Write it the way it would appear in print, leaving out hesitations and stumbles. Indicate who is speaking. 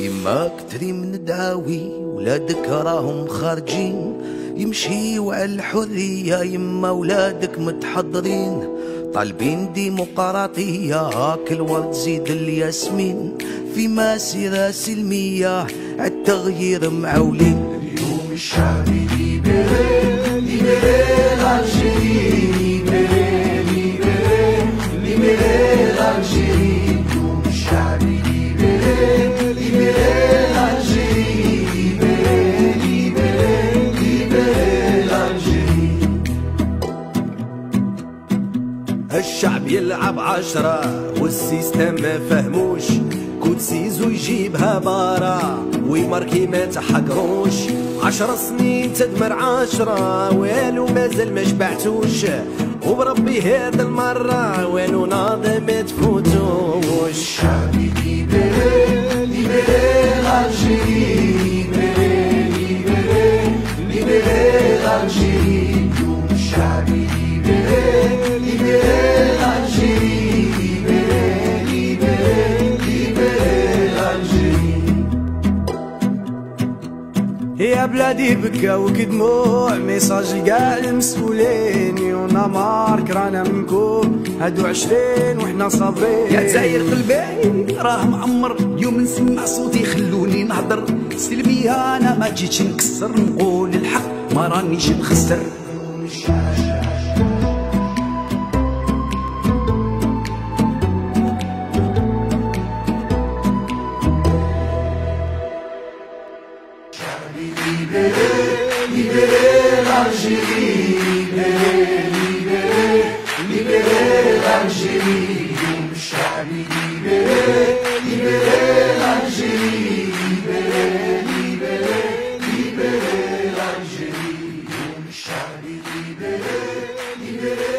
Speaker 1: يماك تري من دعاوي ولادك راهم خارجين يمشيوا على الحرية، يما ولادك متحضرين طالبين ديمقراطية، هاك الورد زيد الياسمين في مسيرة سلمية عالتغيير معولين.
Speaker 2: اليوم الشعبي ليبري ليبري الجيري، ليبري ليبري ليبري الجيري. اليوم الشعبي ليبري ليبري الجيري، ليبري ليبري ليبري الجيري.
Speaker 3: الشعب يلعب 10 والسيستم ما فهموش، كود سيزو يجيبها بارا ويماركي ما تحقروش. 10 سنين تدمر 10 والو مازال ما شبعتوش، وبربي هاد المرة والو ناضي ما تفوتوش.
Speaker 2: الشعبي ليبري ليبري الجيري، ليبري ليبري ليبري الجيري. اليوم الشعبي ليبري ليبري الجيري، ليبري ليبري ليبري الجيري.
Speaker 4: يا بلادي بكاو كدموع ميساج لقاع المسؤولين، يونا مارك رانا منكم هادو 20 وحنا صابرين.
Speaker 5: يا جزاير قلبي راه معمر، اليوم نسمع صوتي خلوني نهضر سلمية، انا ما جيتش نكسر نقول الحق ما رانيش نخسر.
Speaker 2: Libérez, libérez l'Algérie, libérez, libérez, libérez l'Algérie. يوم الشعبي libérez, libérez l'Algérie, libérez, libérez, libérez l'Algérie. يوم الشعبي libérez, libérez